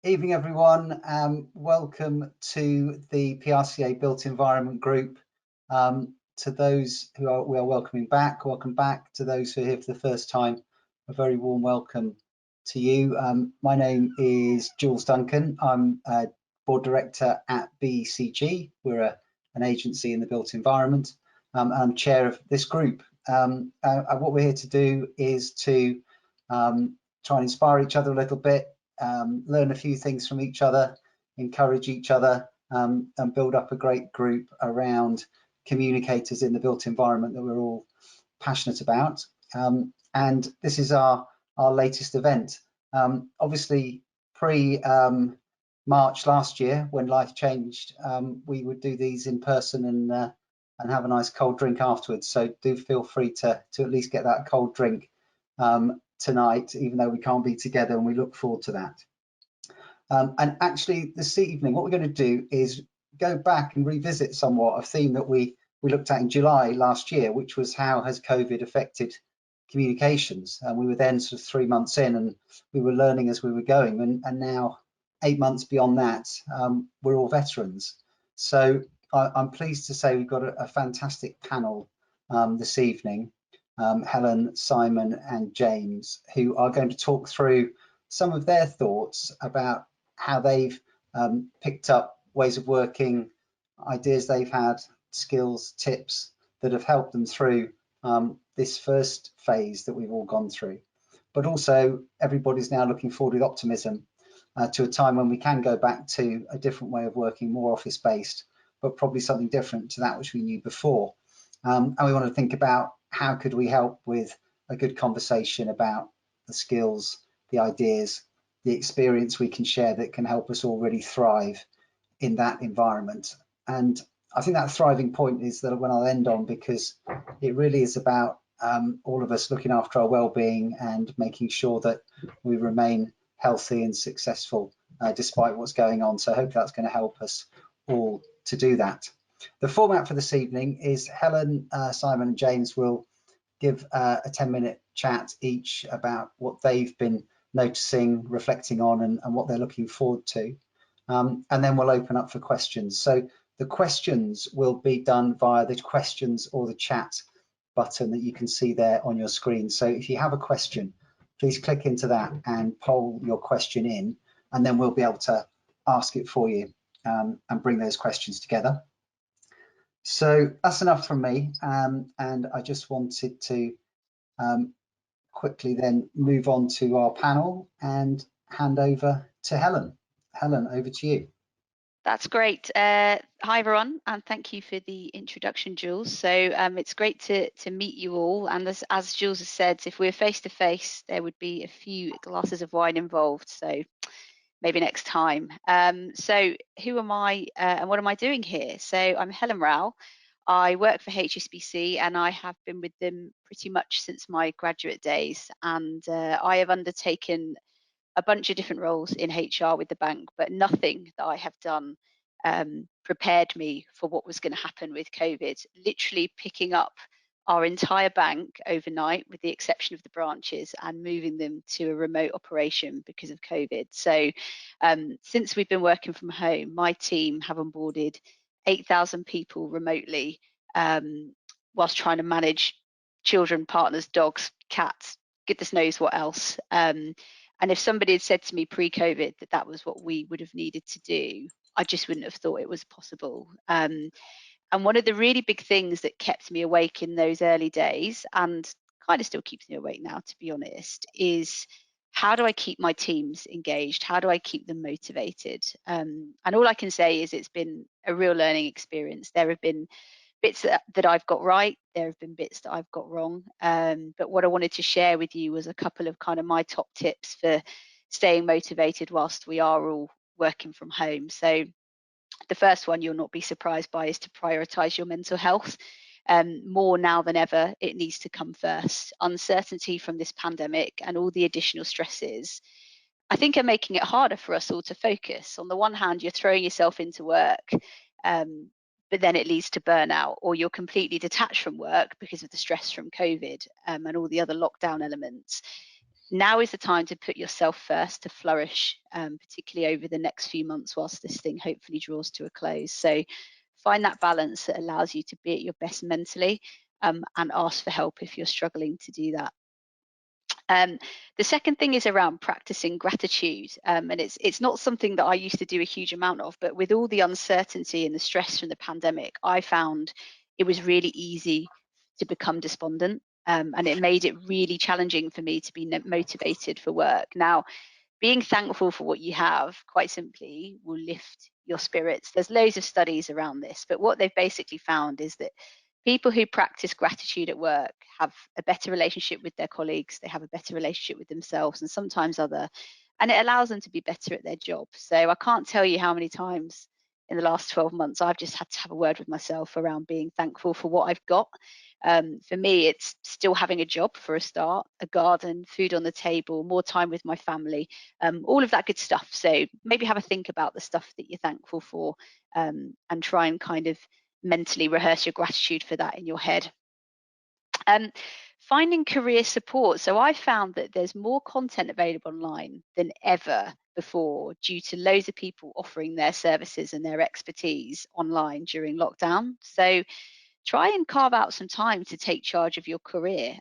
Evening, everyone. Welcome to the PRCA Built Environment Group. To those we are welcoming back, welcome back. To those who are here for the first time, a very warm welcome to you. My name is Jules Duncan. I'm a board director at BECG. We're an agency in the built environment. I'm chair of this group. What we're here to do is to try and inspire each other a little bit, learn a few things from each other, encourage each other, and build up a great group around communicators in the built environment that we're all passionate about. And this is our latest event. Obviously, pre-March last year, when life changed, we would do these in person and have a nice cold drink afterwards. So do feel free to at least get that cold drink tonight, even though we can't be together, and we look forward to that. And actually this evening, what we're going to do is go back and revisit somewhat a theme that we looked at in July last year, which was how has COVID affected communications. And we were then sort of 3 months in, and we were learning as we were going, and now 8 months beyond that, we're all veterans. So I'm pleased to say we've got a fantastic panel this evening. Helen, Simon and James, who are going to talk through some of their thoughts about how they've picked up ways of working, ideas they've had, skills, tips that have helped them through this first phase that we've all gone through. But also everybody's now looking forward with optimism to a time when we can go back to a different way of working, more office-based, but probably something different to that which we knew before. And we want to think about how could we help with a good conversation about the skills, the ideas, the experience we can share that can help us all really thrive in that environment. And I think that thriving point is that when I'll end on, because it really is about all of us looking after our well-being and making sure that we remain healthy and successful despite what's going on. So I hope that's going to help us all to do that. The format for this evening is Helen, Simon and James will give a 10-minute chat each about what they've been noticing, reflecting on, and what they're looking forward to. And then we'll open up for questions. So the questions will be done via the questions or the chat button that you can see there on your screen. So if you have a question, please click into that and poll your question in, and then we'll be able to ask it for you and bring those questions together. So that's enough from me, and I just wanted to quickly then move on to our panel and hand over to Helen. Helen, over to you. That's great. Hi everyone, and thank you for the introduction, Jules. So it's great to meet you all, and as Jules has said, if we're face to face there would be a few glasses of wine involved, so maybe next time. So who am I and what am I doing here? So I'm Helen Rowell. I work for HSBC and I have been with them pretty much since my graduate days, and I have undertaken a bunch of different roles in HR with the bank, but nothing that I have done prepared me for what was going to happen with COVID. Literally picking up our entire bank overnight, with the exception of the branches, and moving them to a remote operation because of COVID. So since we've been working from home, my team have onboarded 8,000 people remotely, whilst trying to manage children, partners, dogs, cats, goodness knows what else. And if somebody had said to me pre-COVID that that was what we would have needed to do, I just wouldn't have thought it was possible. And one of the really big things that kept me awake in those early days, and kind of still keeps me awake now, to be honest, is how do I keep my teams engaged? How do I keep them motivated? And all I can say is it's been a real learning experience. There have been bits that I've got right, there have been bits that I've got wrong, but what I wanted to share with you was a couple of kind of my top tips for staying motivated whilst we are all working from home. So the first one you'll not be surprised by is to prioritize your mental health. More now than ever, it needs to come first. Uncertainty from this pandemic and all the additional stresses, I think, are making it harder for us all to focus. On the one hand, you're throwing yourself into work, but then it leads to burnout, or you're completely detached from work because of the stress from COVID and all the other lockdown elements. now is the time to put yourself first to flourish, particularly over the next few months whilst this thing hopefully draws to a close. So find that balance that allows you to be at your best mentally, and ask for help if you're struggling to do that. The second thing is around practicing gratitude, and it's not something that I used to do a huge amount of, but with all the uncertainty and the stress from the pandemic, I found it was really easy to become despondent, and it made it really challenging for me to be motivated for work. Now, being thankful for what you have, quite simply, will lift your spirits. There's loads of studies around this, but what they've basically found is that people who practice gratitude at work have a better relationship with their colleagues, they have a better relationship with themselves and sometimes other, and it allows them to be better at their job. So I can't tell you how many times in the last 12 months I've just had to have a word with myself around being thankful for what I've got. For me, it's still having a job for a start, a garden, food on the table, more time with my family, all of that good stuff. So maybe have a think about the stuff that you're thankful for, and try and kind of mentally rehearse your gratitude for that in your head. Finding career support. So I found that there's more content available online than ever before due to loads of people offering their services and their expertise online during lockdown. So try and carve out some time to take charge of your career.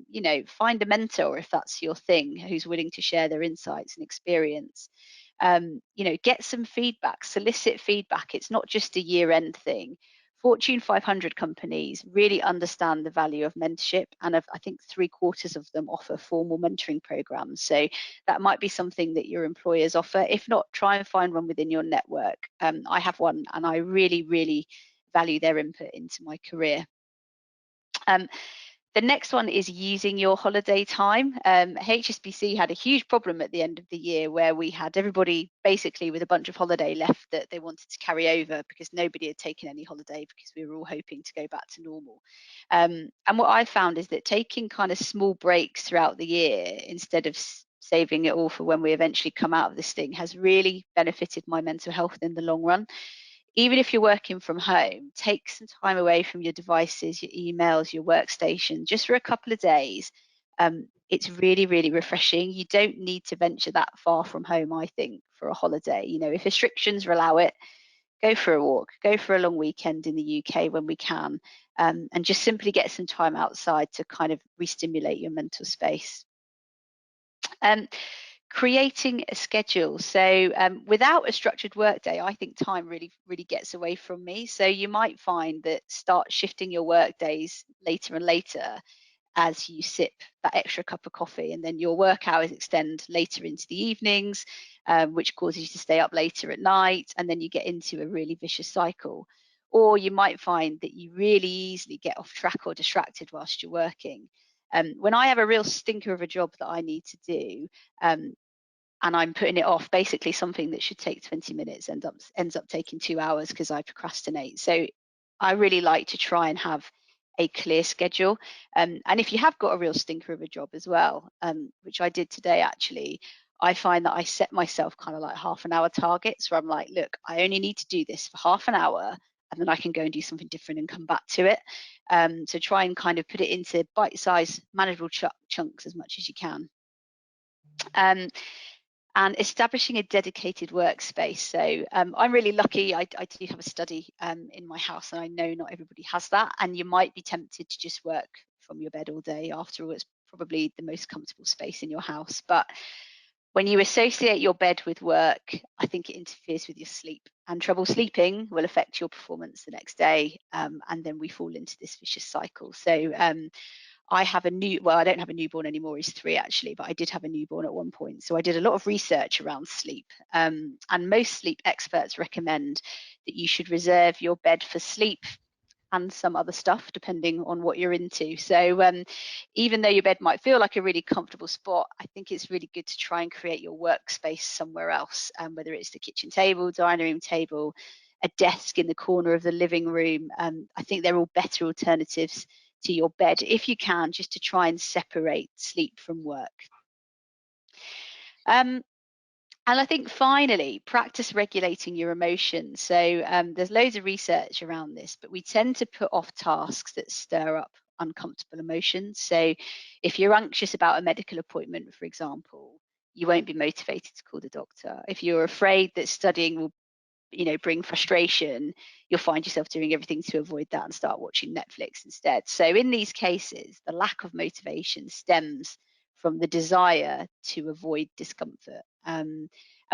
You know, find a mentor if that's your thing, who's willing to share their insights and experience. You know, get some feedback, solicit feedback. It's not just a year-end thing. Fortune 500 companies really understand the value of mentorship, and I think 3/4 of them offer formal mentoring programs. So that might be something that your employers offer. If not, try and find one within your network. I have one, and I really, really value their input into my career. The next one is using your holiday time. HSBC had a huge problem at the end of the year where we had everybody basically with a bunch of holiday left that they wanted to carry over because nobody had taken any holiday because we were all hoping to go back to normal. And what I found is that taking kind of small breaks throughout the year instead of saving it all for when we eventually come out of this thing has really benefited my mental health in the long run. Even if you're working from home, take some time away from your devices, your emails, your workstation, just for a couple of days. It's really, really refreshing. You don't need to venture that far from home, I think, for a holiday. You know, if restrictions allow it, go for a walk, go for a long weekend in the UK when we can, and just simply get some time outside to kind of re-stimulate your mental space. Creating a schedule. So without a structured workday, I think time really gets away from me. So you might find that start shifting your work days later and later as you sip that extra cup of coffee, and then your work hours extend later into the evenings, which causes you to stay up later at night, and then you get into a really vicious cycle. Or you might find that you really easily get off track or distracted whilst you're working. When I have a real stinker of a job that I need to do, and I'm putting it off, basically something that should take 20 minutes ends up taking 2 hours because I procrastinate. So I really like to try and have a clear schedule. And if you have got a real stinker of a job as well, which I did today actually, I find that I set myself kind of like half an hour targets where I'm like, look, I only need to do this for half an hour and then I can go and do something different and come back to it. So try and kind of put it into bite-sized, manageable chunks as much as you can. And establishing a dedicated workspace. So I'm really lucky. I do have a study in my house, and I know not everybody has that. And you might be tempted to just work from your bed all day. After all, it's probably the most comfortable space in your house. But when you associate your bed with work, I think it interferes with your sleep. And trouble sleeping will affect your performance the next day. And then we fall into this vicious cycle. So I have I don't have a newborn anymore, he's 3 actually, but I did have a newborn at one point. So I did a lot of research around sleep. And most sleep experts recommend that you should reserve your bed for sleep and some other stuff, depending on what you're into. So even though your bed might feel like a really comfortable spot, I think it's really good to try and create your workspace somewhere else, whether it's the kitchen table, dining room table, a desk in the corner of the living room. I think they're all better alternatives to your bed if you can, just to try and separate sleep from work. And I think finally, practice regulating your emotions. So there's loads of research around this, but we tend to put off tasks that stir up uncomfortable emotions. So if you're anxious about a medical appointment, for example, you won't be motivated to call the doctor. If you're afraid that studying will bring frustration, you'll find yourself doing everything to avoid that and start watching Netflix instead. So in these cases, the lack of motivation stems from the desire to avoid discomfort. And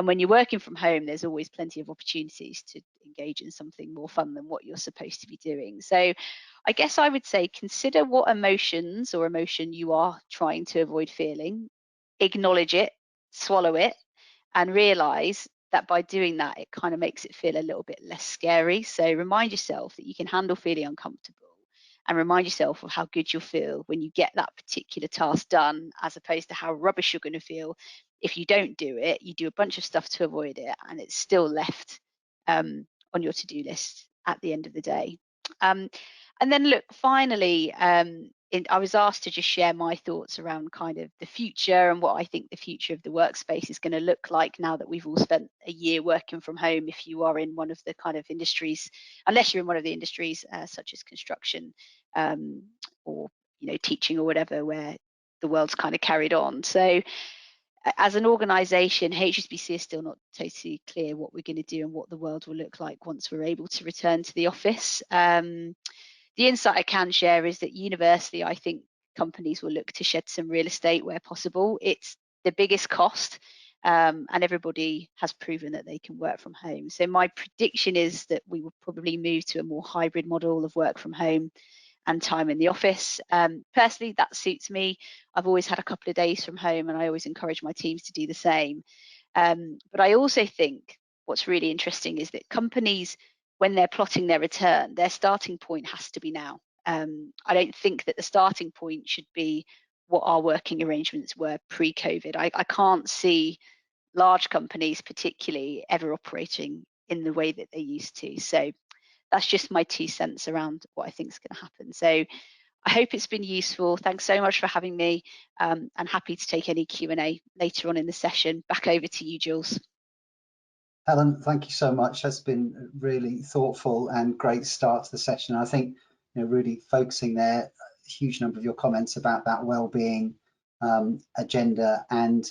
when you're working from home, there's always plenty of opportunities to engage in something more fun than what you're supposed to be doing. So I guess I would say consider what emotions or emotion you are trying to avoid feeling, acknowledge it, swallow it, and realize that by doing that, it kind of makes it feel a little bit less scary. So remind yourself that you can handle feeling uncomfortable, and remind yourself of how good you'll feel when you get that particular task done, as opposed to how rubbish you're going to feel if you don't do it. You do a bunch of stuff to avoid it, and it's still left on your to-do list at the end of the day. And then look, finally, I was asked to just share my thoughts around kind of the future and what I think the future of the workspace is going to look like now that we've all spent a year working from home. If you are in one of the kind of industries, unless you're in one of the industries such as construction or teaching or whatever, where the world's kind of carried on. So as an organisation, HSBC is still not totally clear what we're going to do and what the world will look like once we're able to return to the office. The insight I can share is that universally, I think companies will look to shed some real estate where possible. It's the biggest cost, and everybody has proven that they can work from home. So my prediction is that we will probably move to a more hybrid model of work from home and time in the office. Personally, that suits me. I've always had a couple of days from home, and I always encourage my teams to do the same. But I also think what's really interesting is that companies, when they're plotting their return, their starting point has to be now. I don't think that the starting point should be what our working arrangements were pre-COVID. I can't see large companies particularly ever operating in the way that they used to. So that's just my 2 cents around what I think is going to happen. So I hope it's been useful. Thanks so much for having me, and happy to take any Q&A later on in the session. Back over to you, Jules. Helen, thank you so much. That's been really thoughtful and great start to the session. I think really focusing there, a huge number of your comments about that well-being agenda, and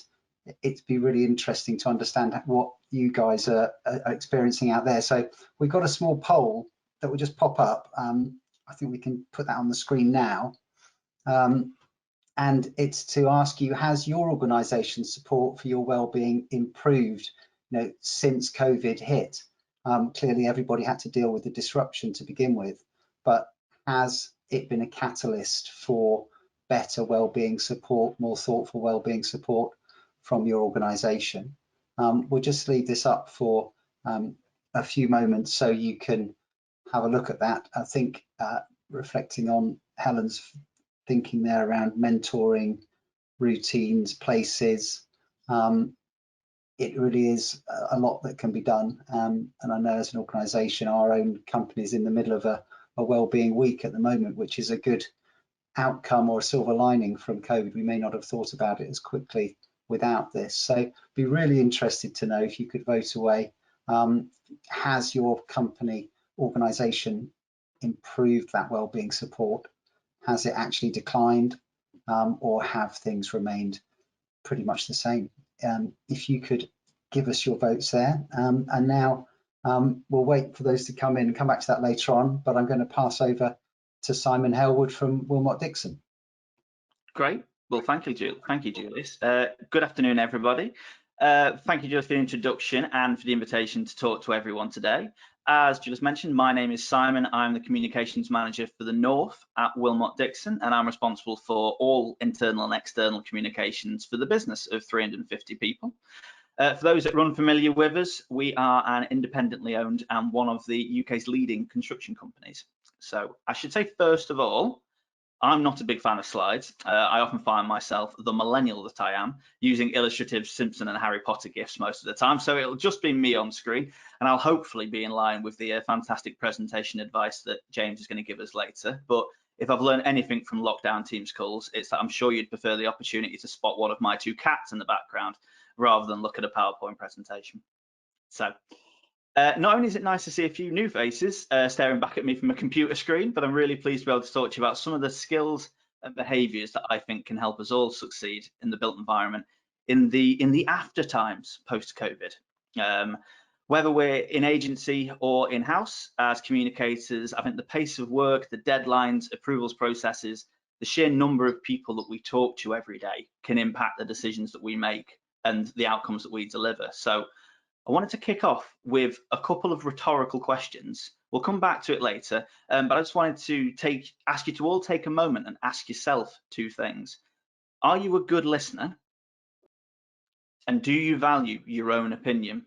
it'd be really interesting to understand what you guys are experiencing out there. So we've got a small poll that will just pop up. I think we can put that on the screen now. And it's to ask you, has your organisation's support for your well-being improved since COVID hit? Clearly everybody had to deal with the disruption to begin with, but has it been a catalyst for better well-being support, more thoughtful well-being support from your organisation? We'll just leave this up for a few moments so you can have a look at that. I think reflecting on Helen's thinking there around mentoring, routines, places, it really is a lot that can be done. And I know as an organisation, our own company is in the middle of a wellbeing week at the moment, which is a good outcome or a silver lining from COVID. We may not have thought about it as quickly without this. So be really interested to know if you could vote away. Has your company organisation improved that wellbeing support? Has it actually declined, or have things remained pretty much the same? If you could give us your votes there. And now we'll wait for those to come in and come back to that later on, but I'm going to pass over to Simon Halewood from Wilmott Dixon. Great. Well, thank you, Julius. Good afternoon, everybody. Thank you, Julius, for the introduction and for the invitation to talk to everyone today. As Julius mentioned, my name is Simon. I'm the Communications Manager for the North at Wilmott Dixon, and I'm responsible for all internal and external communications for the business of 350 people. For those that are unfamiliar with us, we are an independently owned and one of the UK's leading construction companies. So I should say, first of all, I'm not a big fan of slides. I often find myself, the millennial that I am, using illustrative Simpson and Harry Potter gifs most of the time. So it'll just be me on screen, and I'll hopefully be in line with the fantastic presentation advice that James is going to give us later. But if I've learned anything from lockdown Teams calls, it's that I'm sure you'd prefer the opportunity to spot one of my 2 cats in the background rather than look at a PowerPoint presentation. So Not only is it nice to see a few new faces staring back at me from a computer screen, but I'm really pleased to be able to talk to you about some of the skills and behaviours that I think can help us all succeed in the built environment in the after times post-COVID. Whether we're in agency or in-house as communicators, I think the pace of work, the deadlines, approvals processes, the sheer number of people that we talk to every day can impact the decisions that we make and the outcomes that we deliver. So I wanted to kick off with a couple of rhetorical questions. We'll come back to it later, but I just wanted to ask you to all take a moment and ask yourself two things. Are you a good listener? And do you value your own opinion?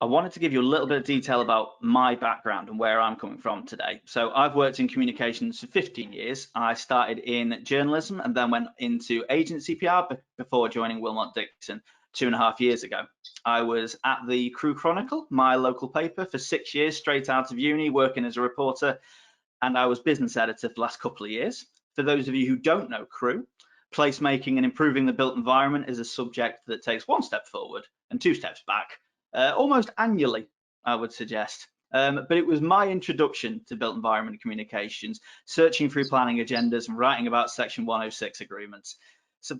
I wanted to give you a little bit of detail about my background and where I'm coming from today. So I've worked in communications for 15 years. I started in journalism and then went into agency PR before joining Wilmott Dixon 2.5 years ago. I was at the Crew Chronicle, my local paper, for 6 years straight out of uni, working as a reporter, and I was business editor for the last couple of years. For those of you who don't know Crew, placemaking and improving the built environment is a subject that takes 1 step forward and 2 steps back. Almost annually, I would suggest. But it was my introduction to built environment communications, searching through planning agendas and writing about Section 106 agreements.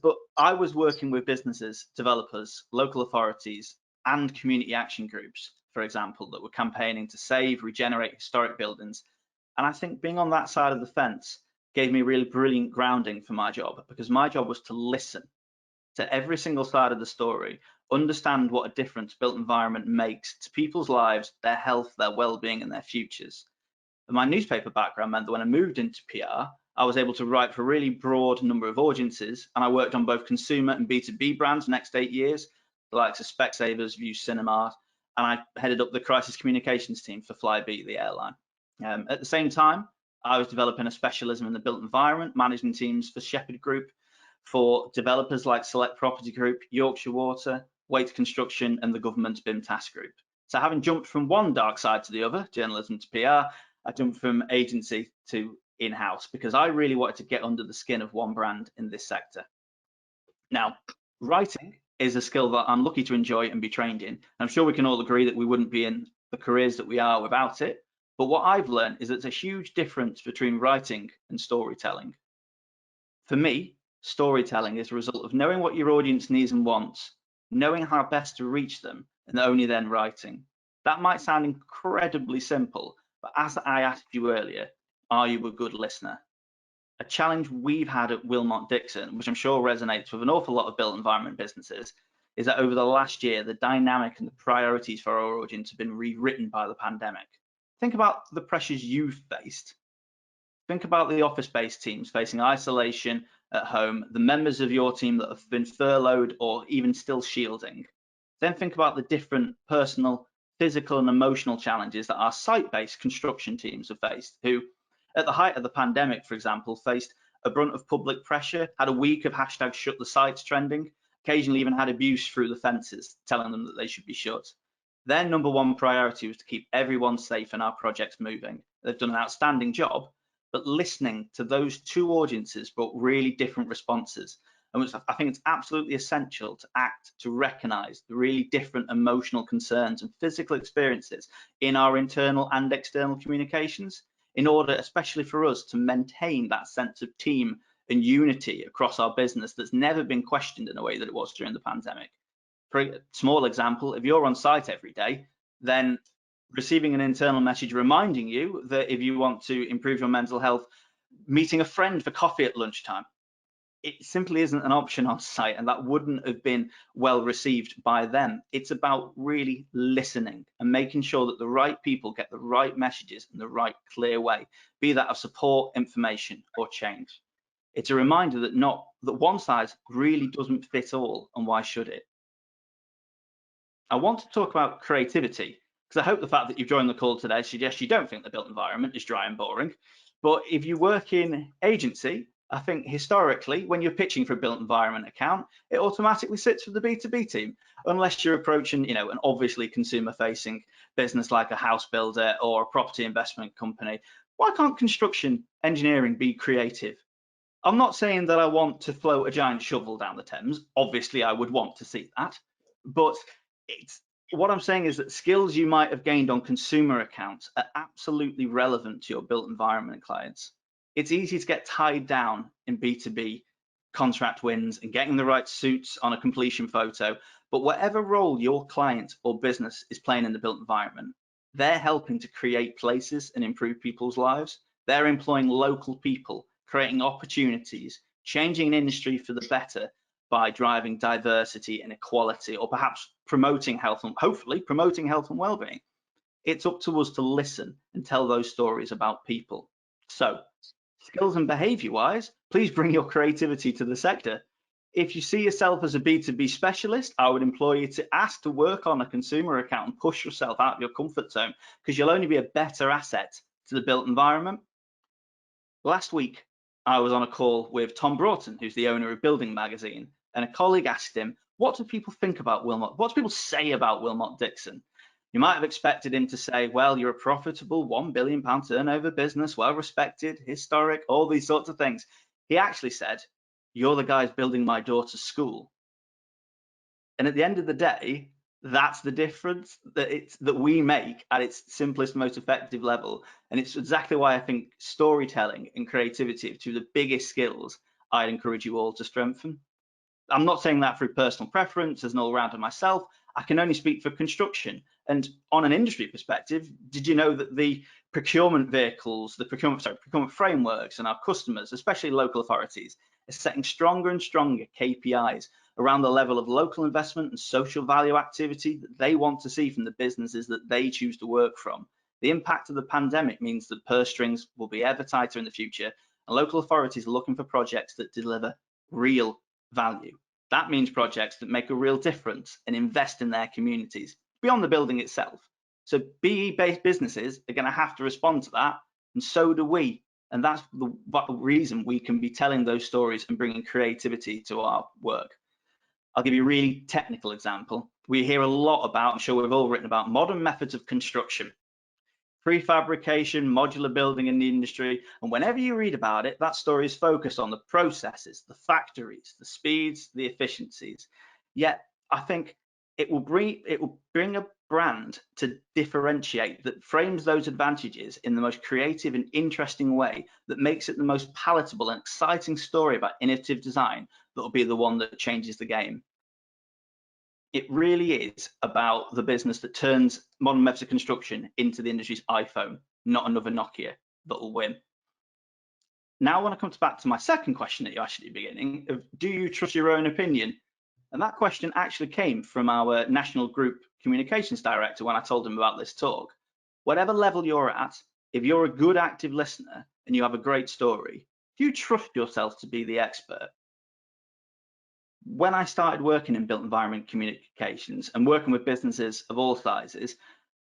But I was working with businesses, developers, local authorities, and community action groups, for example, that were campaigning to save, regenerate historic buildings. And I think being on that side of the fence gave me really brilliant grounding for my job, because my job was to listen to every single side of the story, understand what a difference built environment makes to people's lives, their health, their well-being, and their futures. And my newspaper background meant that when I moved into PR, I was able to write for a really broad number of audiences, and I worked on both consumer and B2B brands the next 8 years, the likes of Specsavers, View Cinema, and I headed up the crisis communications team for Flybe, the airline. At the same time, I was developing a specialism in the built environment, managing teams for Shepherd Group, for developers like Select Property Group, Yorkshire Water, Waite Construction, and the government's BIM Task Group. So having jumped from one dark side to the other, journalism to PR, I jumped from agency to in-house because I really wanted to get under the skin of one brand in this sector. Now, writing is a skill that I'm lucky to enjoy and be trained in. I'm sure we can all agree that we wouldn't be in the careers that we are without it. But what I've learned is that there's a huge difference between writing and storytelling. For me, storytelling is a result of knowing what your audience needs and wants, knowing how best to reach them, and only then writing. That might sound incredibly simple, but as I asked you earlier, are you a good listener? A challenge we've had at Wilmott Dixon, which I'm sure resonates with an awful lot of built environment businesses, is that over the last year, the dynamic and the priorities for our audience have been rewritten by the pandemic. Think about the pressures you've faced. Think about the office-based teams facing isolation at home, the members of your team that have been furloughed or even still shielding. Then think about the different personal, physical and emotional challenges that our site-based construction teams have faced, who at the height of the pandemic, for example, faced a brunt of public pressure, had a week of hashtag shut the sites trending, occasionally even had abuse through the fences telling them that they should be shut. Their number one priority was to keep everyone safe and our projects moving. They've done an outstanding job, but listening to those two audiences brought really different responses. And I think it's absolutely essential to act to recognise the really different emotional concerns and physical experiences in our internal and external communications in order, especially for us, to maintain that sense of team and unity across our business that's never been questioned in a way that it was during the pandemic. For a small example, if you're on site every day, then receiving an internal message reminding you that if you want to improve your mental health, meeting a friend for coffee at lunchtime, it simply isn't an option on site, and that wouldn't have been well received by them. It's about really listening and making sure that the right people get the right messages in the right clear way, be that of support, information, or change. It's a reminder that one size really doesn't fit all, and why should it? I want to talk about creativity, because I hope the fact that you've joined the call today suggests you don't think the built environment is dry and boring. But if you work in agency, I think historically, when you're pitching for a built environment account, it automatically sits with the B2B team, unless you're approaching, an obviously consumer-facing business like a house builder or a property investment company. Why can't construction engineering be creative? I'm not saying that I want to float a giant shovel down the Thames. Obviously, I would want to see that, but what I'm saying is that skills you might have gained on consumer accounts are absolutely relevant to your built environment clients. It's easy to get tied down in B2B contract wins and getting the right suits on a completion photo, but whatever role your client or business is playing in the built environment, they're helping to create places and improve people's lives. They're employing local people, creating opportunities, changing an industry for the better by driving diversity and equality, or perhaps promoting health and hopefully promoting health and well-being. It's up to us to listen and tell those stories about people. So, skills and behavior wise, please bring your creativity to the sector. If you see yourself as a B2B specialist, I would implore you to ask to work on a consumer account and push yourself out of your comfort zone, because you'll only be a better asset to the built environment. Last week, I was on a call with Tom Broughton, who's the owner of Building Magazine, and a colleague asked him, what do people think about Wilmott? What do people say about Wilmott Dixon? You might have expected him to say, well, you're a profitable £1 billion turnover business, well respected, historic, all these sorts of things. He actually said, you're the guys building my daughter's school. And at the end of the day, that's the difference that we make at its simplest, most effective level. And it's exactly why I think storytelling and creativity are two of the biggest skills I'd encourage you all to strengthen. I'm not saying that through personal preference as an all-rounder myself. I can only speak for construction. And on an industry perspective, did you know that the procurement vehicles, the procurement frameworks and our customers, especially local authorities, are setting stronger and stronger KPIs around the level of local investment and social value activity that they want to see from the businesses that they choose to work from. The impact of the pandemic means that purse strings will be ever tighter in the future, and local authorities are looking for projects that deliver real value. That means projects that make a real difference and invest in their communities beyond the building itself. So BE-based businesses are going to have to respond to that, and so do we. And that's the reason we can be telling those stories and bringing creativity to our work. I'll give you a really technical example. We hear a lot about, I'm sure we've all written about, modern methods of construction. Prefabrication, modular building in the industry, and whenever you read about it, that story is focused on the processes, the factories, the speeds, the efficiencies. Yet I think it will bring a brand to differentiate that frames those advantages in the most creative and interesting way, that makes it the most palatable and exciting story about innovative design that will be the one that changes the game. It really is about the business that turns modern methods of construction into the industry's iPhone, not another Nokia that will win. Now I want to come back to my second question that you asked at the beginning of, do you trust your own opinion? And that question actually came from our National Group Communications Director when I told him about this talk. Whatever level you're at, if you're a good active listener and you have a great story, do you trust yourself to be the expert? When I started working in built environment communications and working with businesses of all sizes,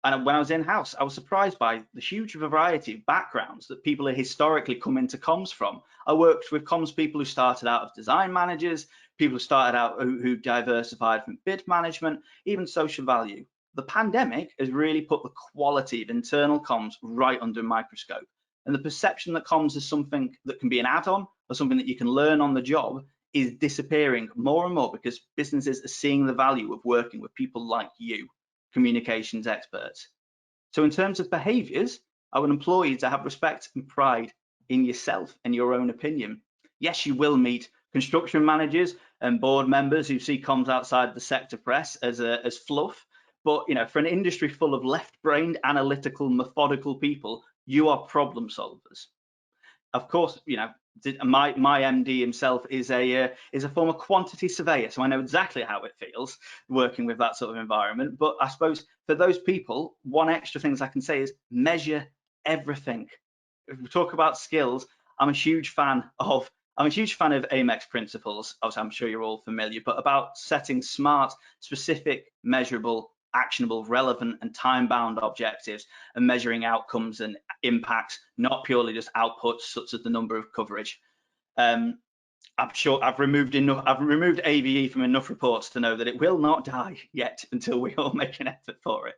and when I was in-house, I was surprised by the huge variety of backgrounds that people have historically come into comms from. I worked with comms people who started out as design managers, people who started out who diversified from bid management, even social value. The pandemic has really put the quality of internal comms right under a microscope. And the perception that comms is something that can be an add-on or something that you can learn on the job is disappearing more and more, because businesses are seeing the value of working with people like you, communications experts. So in terms of behaviours, I would implore you to have respect and pride in yourself and your own opinion. Yes, you will meet construction managers and board members who see comms outside the sector press as fluff, but for an industry full of left-brained, analytical, methodical people, you are problem solvers. Of course, my MD himself is a former quantity surveyor, so I know exactly how it feels working with that sort of environment. But I suppose for those people, one extra thing I can say is measure everything. If we talk about skills, I'm a huge fan of Amex principles. Obviously, I'm sure you're all familiar, but about setting smart, specific, measurable, actionable, relevant and time-bound objectives, and measuring outcomes and impacts, not purely just outputs such as the number of coverage. I'm sure I've removed AVE from enough reports to know that it will not die yet until we all make an effort for it.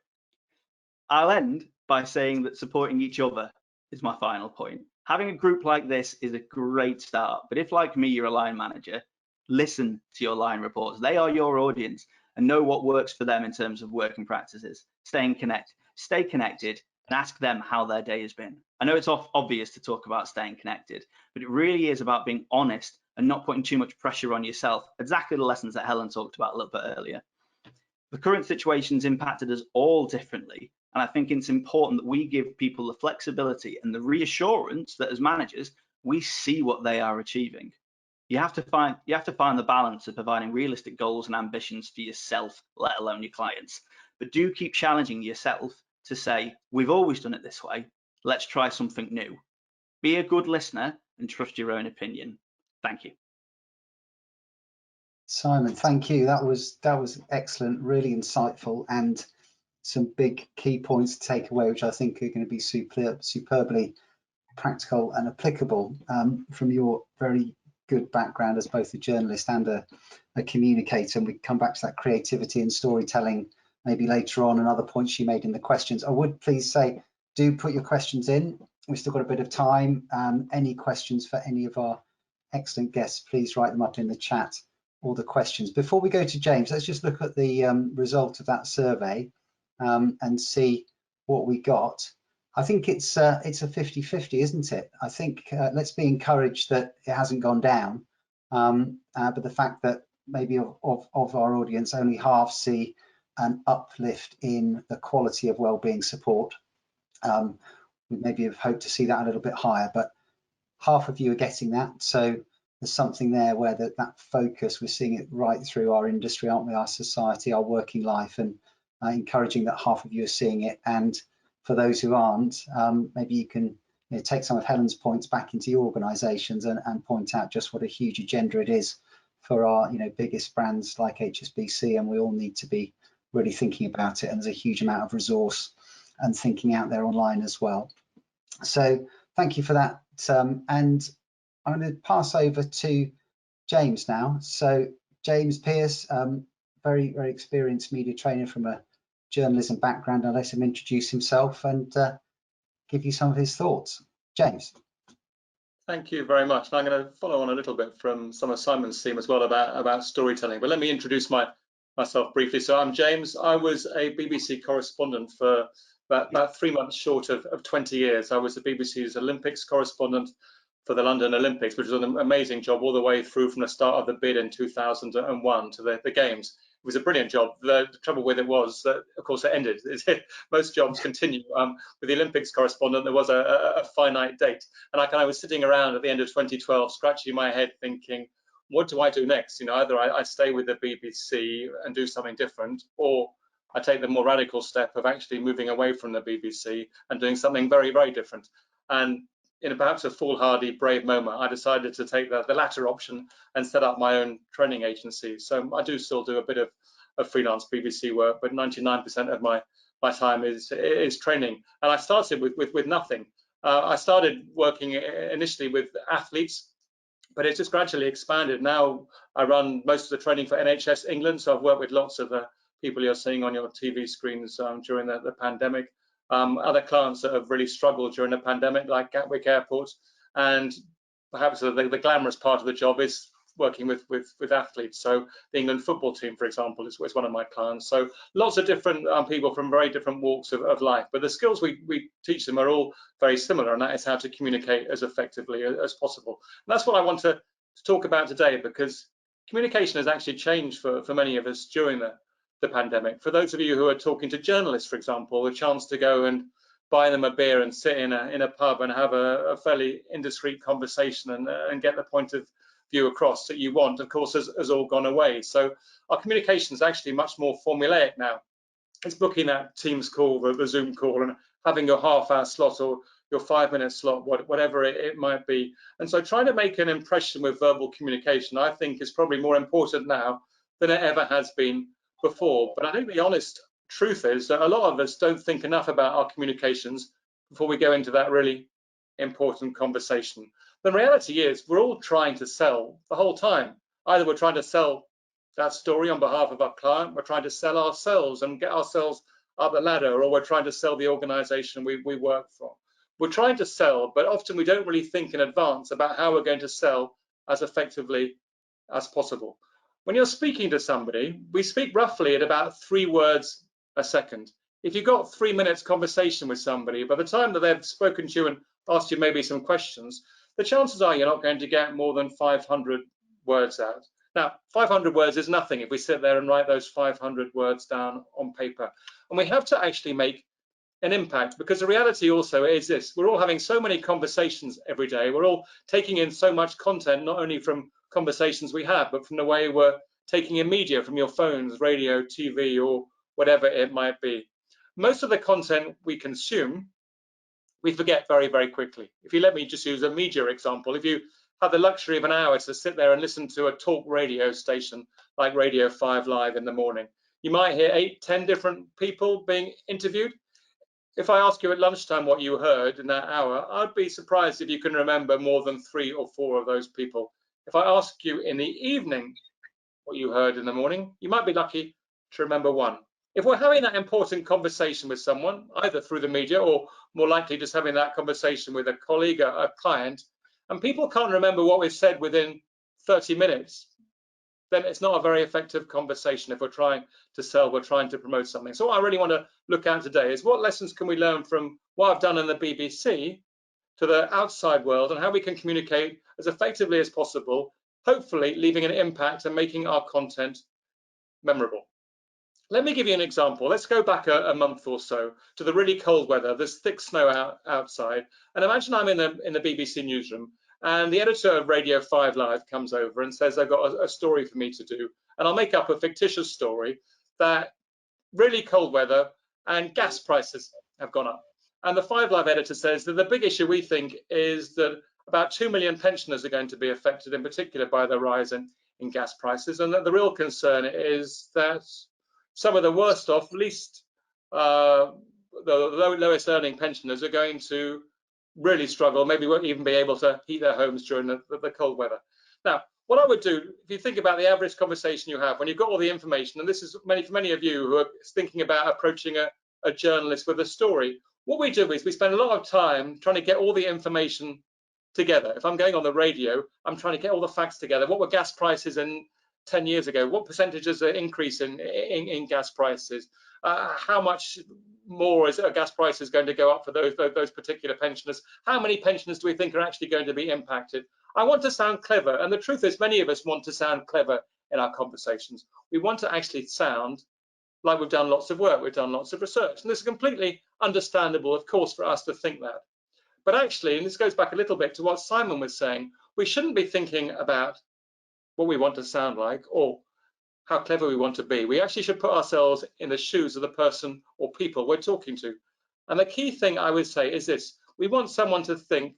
I'll end by saying that supporting each other is my final point. Having a group like this is a great start, but if, like me, you're a line manager, listen to your line reports. They are your audience, and know what works for them in terms of working practices. Stay connected, and ask them how their day has been. I know it's obvious to talk about staying connected, but it really is about being honest and not putting too much pressure on yourself. Exactly the lessons that Helen talked about a little bit earlier. The current situation's impacted us all differently, and I think it's important that we give people the flexibility and the reassurance that as managers, we see what they are achieving. You have to find the balance of providing realistic goals and ambitions for yourself, let alone your clients. But do keep challenging yourself to say, we've always done it this way, let's try something new. Be a good listener and trust your own opinion. Thank you. Simon, thank you. That was excellent, really insightful, and some big key points to take away, which I think are going to be superbly practical and applicable from your very good background as both a journalist and a communicator. And we come back to that creativity and storytelling maybe later on, and other points you made in the questions. I would please say, do put your questions in. We've still got a bit of time. Any questions for any of our excellent guests, please write them up in the chat, or the questions. Before we go to James, let's just look at the result of that survey and see what we got. I think it's a 50-50, isn't it? I think let's be encouraged that it hasn't gone down, but the fact that maybe of our audience, only half see an uplift in the quality of wellbeing support. We maybe have hoped to see that a little bit higher, but half of you are getting that. So there's something there where that focus, we're seeing it right through our industry, aren't we, our society, our working life, and encouraging that half of you are seeing it. And for those who aren't, maybe you can take some of Helen's points back into your organisations and point out just what a huge agenda it is for our biggest brands like HSBC, and we all need to be really thinking about it. And there's a huge amount of resource and thinking out there online as well. So thank you for that. And I'm going to pass over to James now. So James Pearce, very, very experienced media trainer from a journalism background. I'll let him introduce himself and give you some of his thoughts. James. Thank you very much. And I'm going to follow on a little bit from some of Simon's theme as well about storytelling. But let me introduce myself briefly. So I'm James. I was a BBC correspondent for about 3 months short of 20 years. I was the BBC's Olympics correspondent for the London Olympics, which was an amazing job all the way through from the start of the bid in 2001 to the Games. It was a brilliant job. The trouble with it was that, of course, it ended. Most jobs continue. With the Olympics correspondent, there was a finite date. And I was sitting around at the end of 2012, scratching my head thinking, what do I do next? Either I stay with the BBC and do something different, or I take the more radical step of actually moving away from the BBC and doing something very, very different. And in perhaps a foolhardy, brave moment, I decided to take the latter option and set up my own training agency. So I do still do a bit of freelance BBC work, but 99% of my time is training. And I started with nothing. I started working initially with athletes, but it's just gradually expanded. Now I run most of the training for NHS England, so I've worked with lots of the people you're seeing on your TV screens during the pandemic. Other clients that have really struggled during the pandemic, like Gatwick Airport, and perhaps the glamorous part of the job is working with athletes. So the England football team, for example, is one of my clients. So lots of different people from very different walks of life, but the skills we teach them are all very similar, and that is how to communicate as effectively as possible. And that's what I want to talk about today, because communication has actually changed for many of us during the pandemic. For those of you who are talking to journalists, for example, the chance to go and buy them a beer and sit in a pub and have a fairly indiscreet conversation and get the point of view across that you want, of course, has all gone away. So our communication is actually much more formulaic now. It's booking that Teams call, the Zoom call, and having your half-hour slot or your 5-minute slot, whatever it might be. And so trying to make an impression with verbal communication, I think, is probably more important now than it ever has been before. But I think the honest truth is that a lot of us don't think enough about our communications before we go into that really important conversation. The reality is we're all trying to sell the whole time. Either we're trying to sell that story on behalf of our client, we're trying to sell ourselves and get ourselves up the ladder, or we're trying to sell the organization we work for. We're trying to sell, but often we don't really think in advance about how we're going to sell as effectively as possible. When you're speaking to somebody, we speak roughly at about 3 words a second. If you've got 3 minutes conversation with somebody, by the time that they've spoken to you and asked you maybe some questions, the chances are you're not going to get more than 500 words out. Now, 500 words is nothing if we sit there and write those 500 words down on paper. And we have to actually make an impact, because the reality also is this: we're all having so many conversations every day. We're all taking in so much content, not only from conversations we have, but from the way we're taking in media, from your phones, radio, TV, or whatever it might be. Most of the content we consume, we forget very, very quickly. If you let me just use a media example, if you have the luxury of an hour to sit there and listen to a talk radio station like Radio 5 Live in the morning, you might hear 8, 10 different people being interviewed. If I ask you at lunchtime what you heard in that hour, I'd be surprised if you can remember more than 3 or 4 of those people. If I ask you in the evening what you heard in the morning, you might be lucky to remember 1. If we're having that important conversation with someone, either through the media or more likely just having that conversation with a colleague, a client, and people can't remember what we've said within 30 minutes, then it's not a very effective conversation if we're trying to sell, we're trying to promote something. So what I really want to look at today is what lessons can we learn from what I've done in the BBC to the outside world, and how we can communicate as effectively as possible, hopefully leaving an impact and making our content memorable. Let me give you an example. Let's go back a month or so to the really cold weather. There's thick snow outside, and imagine I'm in the BBC newsroom, and the editor of Radio 5 Live comes over and says, I've got a story for me to do, and I'll make up a fictitious story that really cold weather and gas prices have gone up. And the 5 Live editor says that the big issue we think is that about 2 million pensioners are going to be affected in particular by the rise in gas prices, and that the real concern is that some of the worst off, the lowest earning pensioners are going to really struggle, maybe won't even be able to heat their homes during the cold weather. Now, what I would do, if you think about the average conversation you have, when you've got all the information, and this is for many of you who are thinking about approaching a journalist with a story, what we do is we spend a lot of time trying to get all the information together. If I'm going on the radio, I'm trying to get all the facts together. What were gas prices in 10 years ago? What percentages are increase in gas prices? How much more is gas prices going to go up for those particular pensioners? How many pensioners do we think are actually going to be impacted? I want to sound clever, and the truth is many of us want to sound clever in our conversations. We want to actually sound like we've done lots of work, we've done lots of research, and this is completely understandable, of course, for us to think that. But actually, and this goes back a little bit to what Simon was saying, we shouldn't be thinking about what we want to sound like or how clever we want to be. We actually should put ourselves in the shoes of the person or people we're talking to. And the key thing I would say is this: we want someone to think,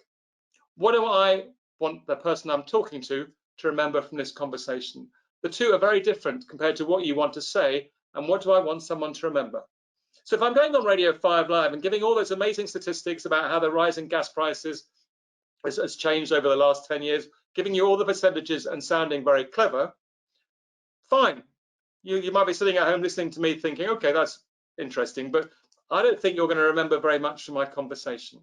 what do I want the person I'm talking to remember from this conversation? The two are very different compared to what you want to say and what do I want someone to remember. So if I'm going on Radio 5 Live and giving all those amazing statistics about how the rise in gas prices has changed over the last 10 years, giving you all the percentages and sounding very clever, fine. You might be sitting at home listening to me thinking, okay, that's interesting, but I don't think you're going to remember very much from my conversation.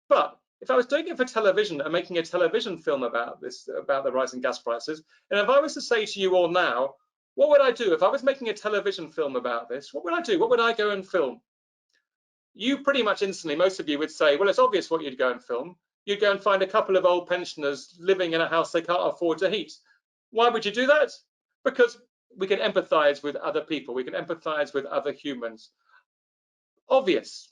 But if I was doing it for television and making a television film about this, about the rise in gas prices, and if I was to say to you all now, what would I do if I was making a television film about this? What would I do? What would I go and film? You pretty much instantly, most of you would say, well, it's obvious what you'd go and film. You'd go and find a couple of old pensioners living in a house they can't afford to heat. Why would you do that? Because we can empathize with other people. We can empathize with other humans. Obvious.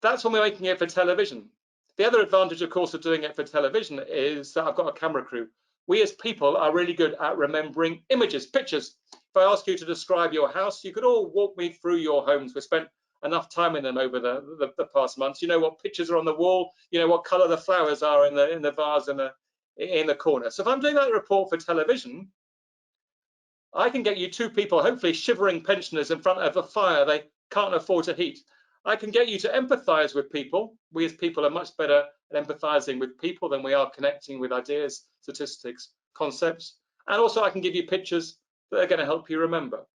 That's when we're making it for television. The other advantage, of course, of doing it for television is that I've got a camera crew. We as people are really good at remembering images, pictures. If I ask you to describe your house, you could all walk me through your homes. We've spent enough time in them over the past months. You know what pictures are on the wall. You know what color the flowers are in the vase in the corner. So if I'm doing that report for television, I can get you 2 people, hopefully shivering pensioners in front of a fire they can't afford to heat. I can get you to empathize with people. We as people are much better at empathizing with people than we are connecting with ideas, statistics, concepts. And also I can give you pictures that are going to help you remember.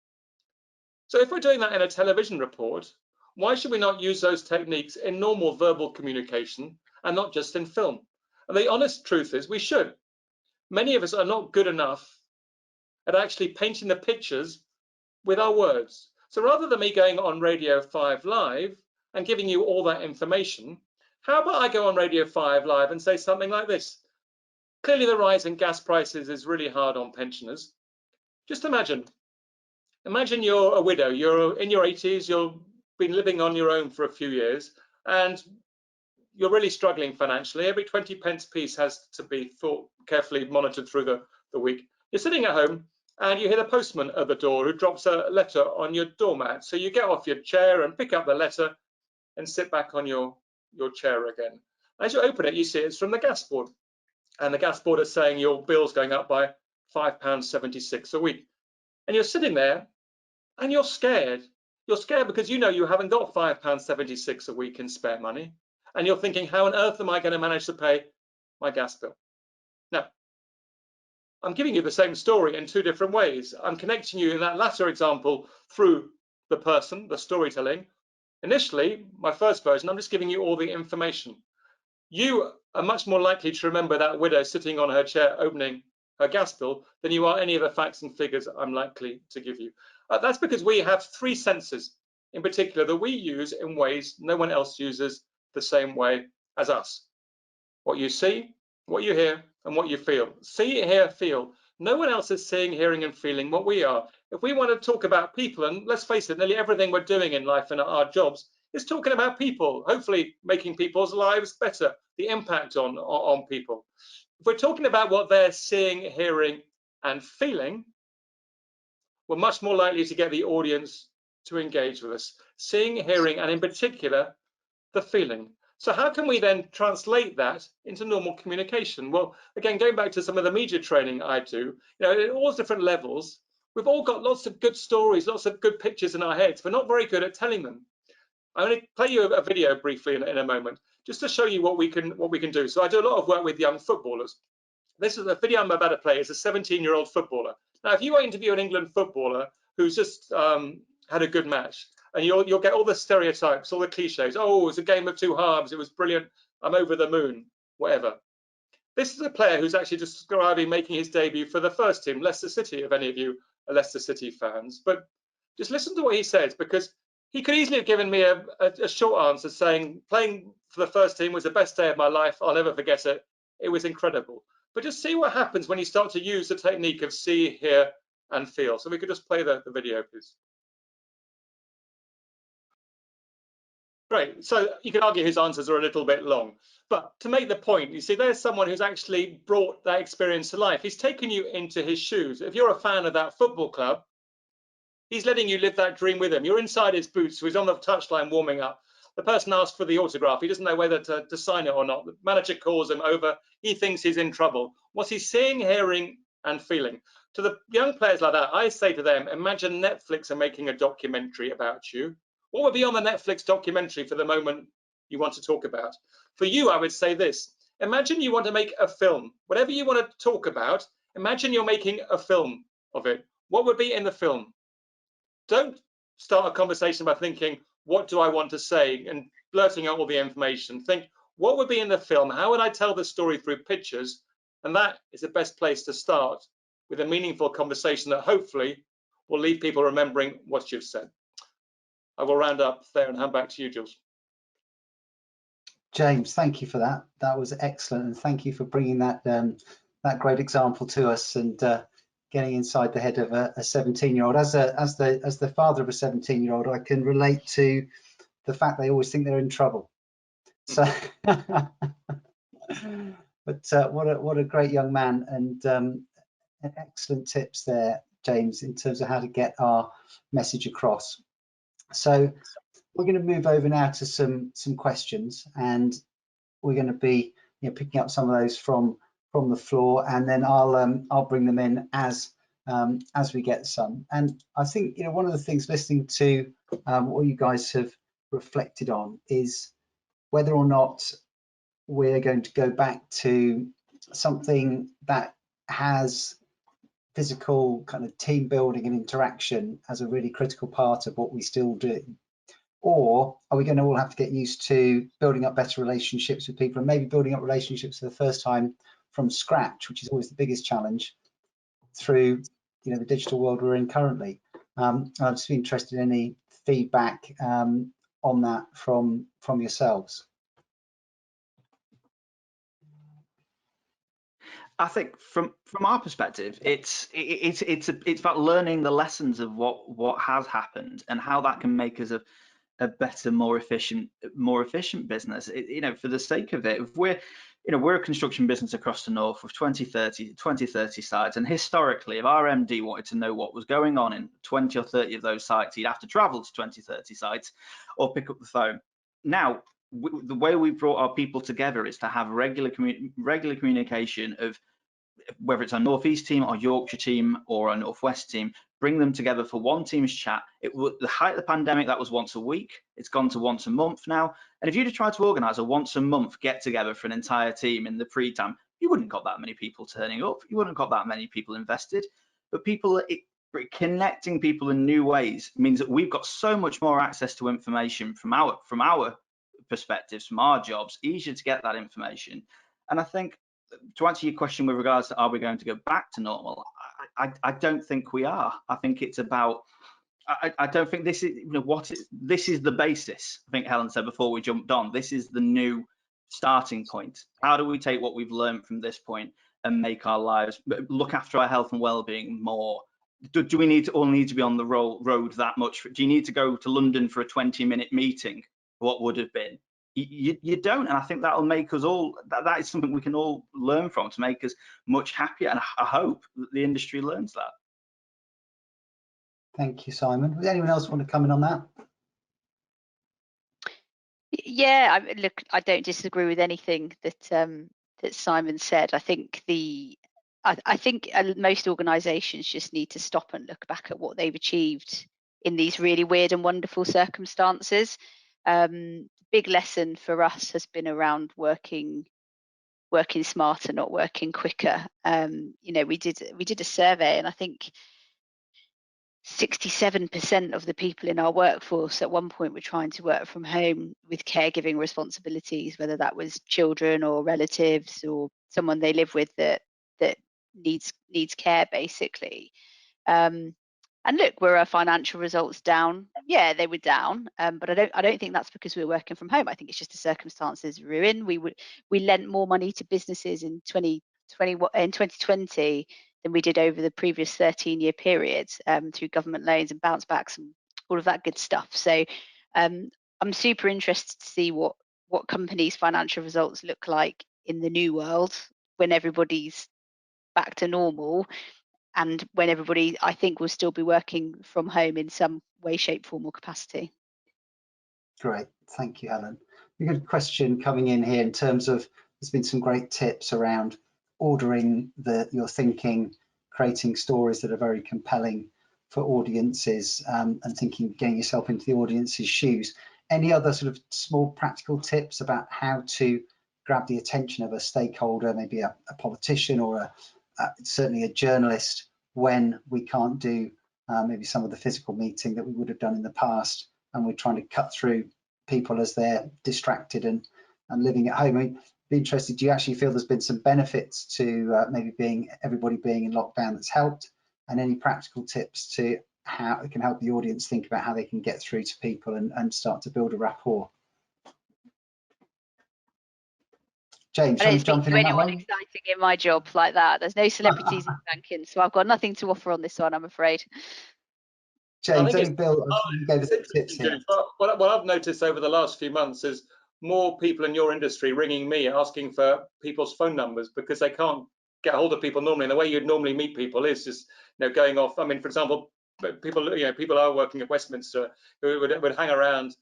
So if we're doing that in a television report, why should we not use those techniques in normal verbal communication and not just in film? And the honest truth is we should. Many of us are not good enough at actually painting the pictures with our words. So rather than me going on Radio 5 Live and giving you all that information, how about I go on Radio 5 Live and say something like this? Clearly the rise in gas prices is really hard on pensioners. Just imagine you're a widow, you're in your 80s, you've been living on your own for a few years, and you're really struggling financially. Every 20 pence piece has to be carefully monitored through the week. You're sitting at home and you hear the postman at the door who drops a letter on your doormat. So you get off your chair and pick up the letter and sit back on your chair again. As you open it, you see it's from the gas board. And the gas board is saying your bill's going up by £5.76 a week. And you're sitting there and you're scared. You're scared because you know you haven't got £5.76 a week in spare money. And you're thinking, how on earth am I going to manage to pay my gas bill? Now, I'm giving you the same story in two different ways. I'm connecting you in that latter example through the person, the storytelling. Initially, my first version, I'm just giving you all the information. You are much more likely to remember that widow sitting on her chair opening her gas bill than you are any of the facts and figures I'm likely to give you. That's because we have three senses in particular that we use in ways no one else uses the same way as us. What you see, what you hear, and what you feel. See, hear, feel. No one else is seeing, hearing, and feeling what we are. If we want to talk about people, and let's face it, nearly everything we're doing in life and our jobs is talking about people, hopefully making people's lives better, the impact on people. If we're talking about what they're seeing, hearing, and feeling, we're much more likely to get the audience to engage with us. Seeing, hearing, and in particular, the feeling. So how can we then translate that into normal communication? Well, again, going back to some of the media training I do, at all different levels, we've all got lots of good stories, lots of good pictures in our heads. We're not very good at telling them. I'm going to play you a video briefly in a moment, just to show you what we can do. So I do a lot of work with young footballers. This is a video I'm about to play. It's a 17-year-old footballer. Now, if you were to interview an England footballer who's just had a good match, and you'll get all the stereotypes, all the cliches. Oh, it was a game of two halves. It was brilliant. I'm over the moon, whatever. This is a player who's actually describing making his debut for the first team, Leicester City, if any of you are Leicester City fans. But just listen to what he says, because he could easily have given me a short answer saying playing for the first team was the best day of my life. I'll never forget it. It was incredible. But just see what happens when you start to use the technique of see, hear, and feel. So we could just play the video, please. Great. So you can argue his answers are a little bit long, but to make the point, you see, there's someone who's actually brought that experience to life. He's taken you into his shoes. If you're a fan of that football club, he's letting you live that dream with him. You're inside his boots, so he's on the touchline warming up. The person asks for the autograph. He doesn't know whether to sign it or not. The manager calls him over. He thinks he's in trouble. What's he seeing, hearing, and feeling? To the young players like that, I say to them, imagine Netflix are making a documentary about you. What would be on the Netflix documentary for the moment you want to talk about? For you, I would say this. Imagine you want to make a film. Whatever you want to talk about, imagine you're making a film of it. What would be in the film? Don't start a conversation by thinking, what do I want to say? And blurting out all the information. Think, what would be in the film? How would I tell the story through pictures? And that is the best place to start with a meaningful conversation that hopefully will leave people remembering what you've said. I will round up there and hand back to you, Jules. James, thank you for that. That was excellent, and thank you for bringing that that great example to us and getting inside the head of a 17-year-old. As the father of a 17-year-old, I can relate to the fact they always think they're in trouble. So, but what a great young man, and excellent tips there, James, in terms of how to get our message across. So we're going to move over now to some questions, and we're going to be picking up some of those from the floor, and then I'll bring them in as we get some. And I think one of the things, listening to what you guys have reflected on, is whether or not we're going to go back to something that has physical kind of team building and interaction as a really critical part of what we still do, or are we going to all have to get used to building up better relationships with people, and maybe building up relationships for the first time from scratch, which is always the biggest challenge, through the digital world we're in currently. I'm just interested in any feedback on that from yourselves. I think from our perspective, it's about learning the lessons of what has happened and how that can make us a better, more efficient business. For the sake of it, if we're a construction business across the north with 20, 30 sites, and historically, if our MD wanted to know what was going on in 20 or 30 of those sites, he'd have to travel to 20, 30 sites or pick up the phone. Now, the way we brought our people together is to have regular communication of whether it's our Northeast team, our Yorkshire team, or our Northwest team, bring them together for one Teams chat. The height of the pandemic, that was once a week. It's gone to once a month now. And if you'd have tried to organise a once a month get together for an entire team in the pre-time, you wouldn't have got that many people turning up. You wouldn't have got that many people invested. But connecting people in new ways means that we've got so much more access to information from our perspectives, from our jobs, easier to get that information. And I think, to answer your question with regards to are we going to go back to normal, I don't think we are. I think it's about, I don't think this is, this is the basis. I think Helen said before we jumped on, this is the new starting point. How do we take what we've learned from this point and make our lives, look after our health and well-being more? Do we all need to be on the road that much? Do you need to go to London for a 20-minute meeting? What would have been? You don't, and I think that'll make us all, that is something we can all learn from to make us much happier, and I hope that the industry learns that. Thank you, Simon. Does anyone else want to come in on that? Yeah, look, I don't disagree with anything that Simon said. I think I think most organisations just need to stop and look back at what they've achieved in these really weird and wonderful circumstances. Big lesson for us has been around working smarter, not working quicker. We did a survey, and I think 67% of the people in our workforce at one point were trying to work from home with caregiving responsibilities, whether that was children or relatives or someone they live with that needs care, basically. And look, were our financial results down? Yeah, they were down, but I don't think that's because we were working from home. I think it's just the circumstances we're in. We lent more money to businesses in 2020 than we did over the previous 13-year period through government loans and bounce backs and all of that good stuff. So I'm super interested to see what companies' financial results look like in the new world when everybody's back to normal. And when everybody, I think, will still be working from home in some way, shape, form or capacity. Great, thank you, Helen. We've got a question coming in here in terms of, there's been some great tips around ordering your thinking, creating stories that are very compelling for audiences, and getting yourself into the audience's shoes. Any other sort of small practical tips about how to grab the attention of a stakeholder, maybe a politician or certainly a journalist, when we can't do maybe some of the physical meeting that we would have done in the past, and we're trying to cut through people as they're distracted and living at home? I'd be interested, do you actually feel there's been some benefits to maybe everybody being in lockdown that's helped, and any practical tips to how it can help the audience think about how they can get through to people and start to build a rapport? James, I don't jump speak in to on that anyone one? exciting in my job like that. There's no celebrities in Duncan, so I've got nothing to offer on this one, I'm afraid. James, any Bill, it's interesting, Julius. What I've noticed over the last few months is more people in your industry ringing me asking for people's phone numbers because they can't get hold of people normally. And the way you'd normally meet people is just going off. I mean, for example, people are working at Westminster who would hang around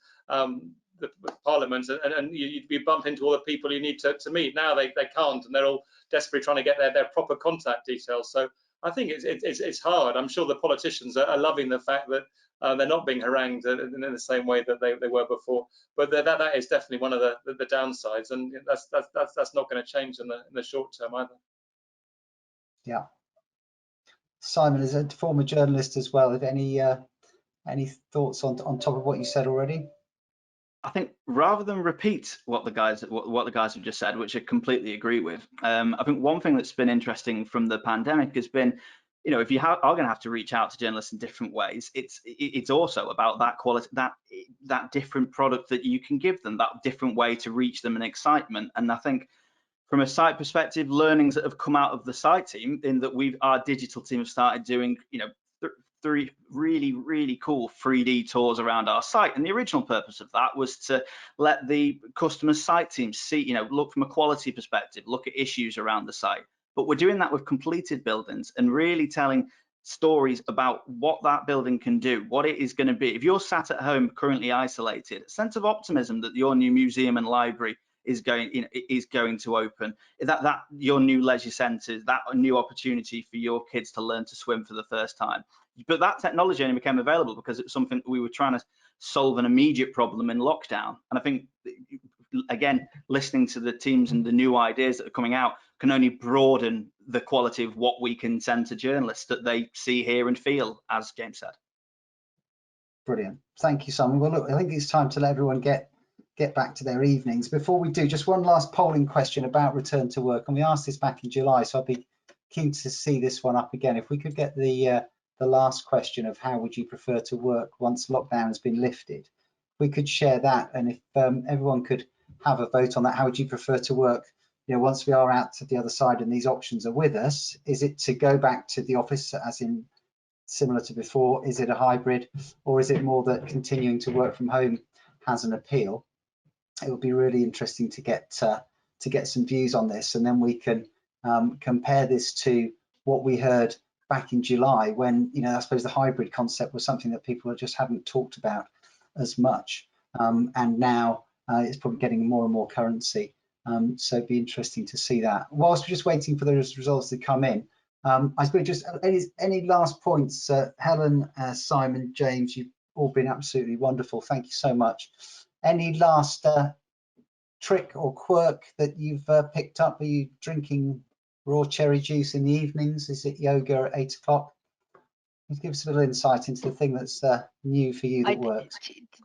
the Parliament and you'd bump into all the people you need to meet. Now they can't, and they're all desperately trying to get their proper contact details. So I think it's hard. I'm sure the politicians are loving the fact that they're not being harangued in the same way that they were before. But that is definitely one of the downsides, and that's not going to change in the short term either. Yeah. Simon, as a former journalist as well, have any thoughts on top of what you said already? I think rather than repeat what the guys have just said, which I completely agree with, I think one thing that's been interesting from the pandemic has been you know, if you are going to have to reach out to journalists in different ways, it's also about that quality, that different product that you can give them, that different way to reach them, and excitement. And I think from a site perspective, learnings that have come out of the site team, in that our digital team have started doing, you know, 3 really cool 3D tours around our site. And the original purpose of that was to let the customer site team see, you know, look from a quality perspective, look at issues around the site. But we're doing that with completed buildings and really telling stories about what that building can do, what it is going to be. If you're sat at home currently isolated, a sense of optimism that your new museum and library is going to open, that your new leisure centres, that new opportunity for your kids to learn to swim for the first time. But that technology only became available because it's something that we were trying to solve an immediate problem in lockdown. And I think, again, listening to the teams and the new ideas that are coming out can only broaden the quality of what we can send to journalists that they see, hear and feel, as James said. Brilliant. Thank you, Simon. Well, look, I think it's time to let everyone get back to their evenings. Before we do, just one last polling question about return to work. And we asked this back in July, so I'd be keen to see this one up again. If we could get the last question of how would you prefer to work once lockdown has been lifted, we could share that. And if everyone could have a vote on that, how would you prefer to work, you know, once we are out to the other side and these options are with us? Is it to go back to the office as in similar to before? Is it a hybrid, or is it more that continuing to work from home has an appeal? It would be really interesting to get some views on this, and then we can compare this to what we heard back in July, when, you know, I suppose the hybrid concept was something that people just hadn't talked about as much, and now it's probably getting more and more currency. So it'd be interesting to see that. Whilst we're just waiting for those results to come in, I suppose just any last points, Helen, Simon, James, you've all been absolutely wonderful. Thank you so much. Any last trick or quirk that you've picked up? Are you drinking raw cherry juice in the evenings? Is it yoga at 8 o'clock? Give us a little insight into the thing that's new for you that works.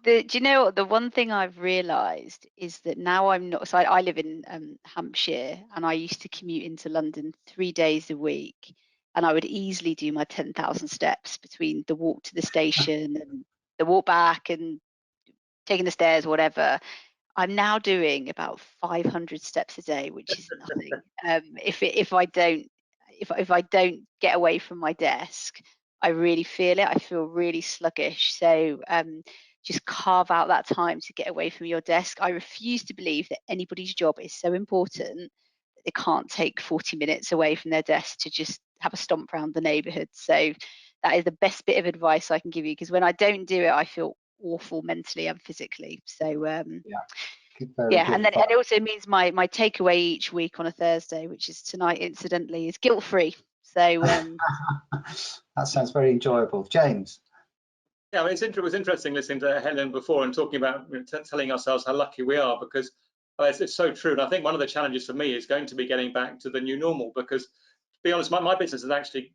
Do you know what, the one thing I've realised is that now I'm not, so I live in Hampshire, and I used to commute into London 3 days a week, and I would easily do my 10,000 steps between the walk to the station and the walk back and taking the stairs, whatever. I'm now doing about 500 steps a day, which is nothing. If I don't get away from my desk, I really feel it. I feel really sluggish. So just carve out that time to get away from your desk. I refuse to believe that anybody's job is so important that they can't take 40 minutes away from their desk to just have a stomp around the neighbourhood. So that is the best bit of advice I can give you, because when I don't do it, I feel awful mentally and physically. So yeah, and then it also means my takeaway each week on a Thursday, which is tonight, incidentally, is guilt-free. So that sounds very enjoyable. James. Yeah, I mean, it was interesting listening to Helen before and talking about, you know, telling ourselves how lucky we are, because it's so true. And I think one of the challenges for me is going to be getting back to the new normal, because, to be honest, my business is actually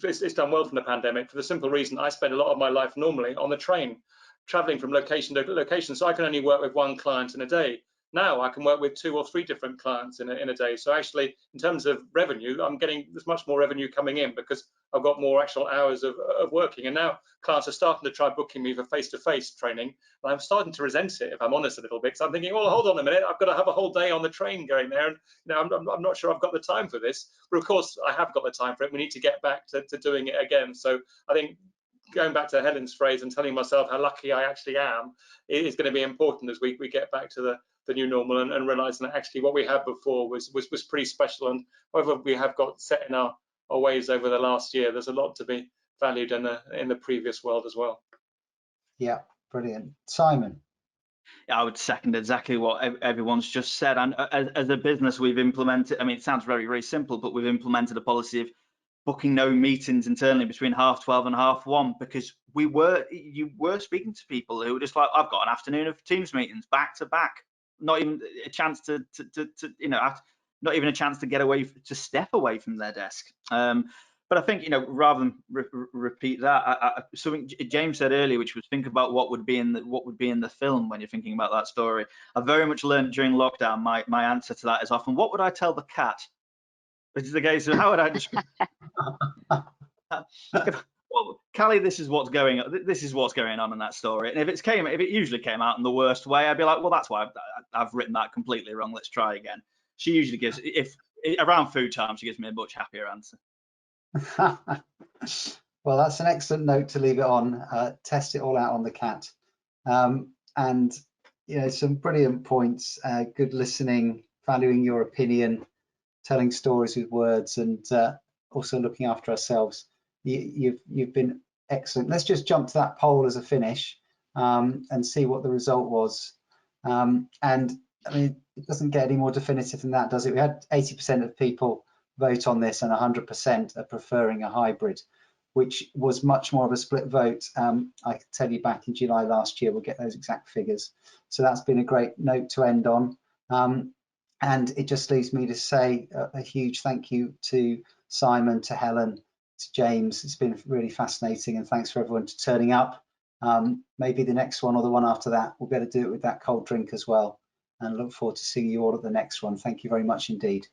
it's done well from the pandemic, for the simple reason I spend a lot of my life normally on the train, traveling from location to location, so I can only work with one client in a day. Now I can work with 2 or 3 different clients in a day. So actually, in terms of revenue, there's much more revenue coming in because I've got more actual hours of working. And now clients are starting to try booking me for face-to-face training. And I'm starting to resent it, if I'm honest, a little bit. So I'm thinking, well, hold on a minute, I've got to have a whole day on the train going there. And, you know, I'm not sure I've got the time for this. But of course, I have got the time for it. We need to get back to doing it again. So I think going back to Helen's phrase and telling myself how lucky I actually am is going to be important as we get back to the new normal, and realizing that actually what we had before was pretty special. And whatever we have got set in our ways over the last year, there's a lot to be valued in the previous world as well. Yeah, brilliant. Simon. Yeah, I would second exactly what everyone's just said. And as a business, we've implemented, I mean, it sounds very, very simple, but we've implemented a policy of booking no meetings internally between 12:30 and 1:30, because you were speaking to people who were just like, I've got an afternoon of Teams meetings back to back, not even a chance to you know, not even a chance to get away, to step away from their desk. But I think, you know, rather than repeat that, something James said earlier, which was think about what would be in the film when you're thinking about that story. I very much learned during lockdown. My answer to that is often, what would I tell the cat which is the case of how would I describe? Well, Callie, this is what's going on. This is what's going on in that story. And if it usually came out in the worst way, I'd be like, well, that's why I've written that completely wrong. Let's try again. She usually gives, if around food time, she gives me a much happier answer. Well, that's an excellent note to leave it on. Test it all out on the cat. And some brilliant points. Good listening, valuing your opinion, telling stories with words, and also looking after ourselves. You've been excellent. Let's just jump to that poll as a finish and see what the result was. And I mean, it doesn't get any more definitive than that, does it? We had 80% of people vote on this, and 100% are preferring a hybrid, which was much more of a split vote. I can tell you back in July last year, we'll get those exact figures. So that's been a great note to end on. And it just leaves me to say a huge thank you to Simon, to Helen, to James. It's been really fascinating, and thanks for everyone for turning up. Maybe the next one or the one after that, we'll be able to do it with that cold drink as well. And look forward to seeing you all at the next one. Thank you very much indeed.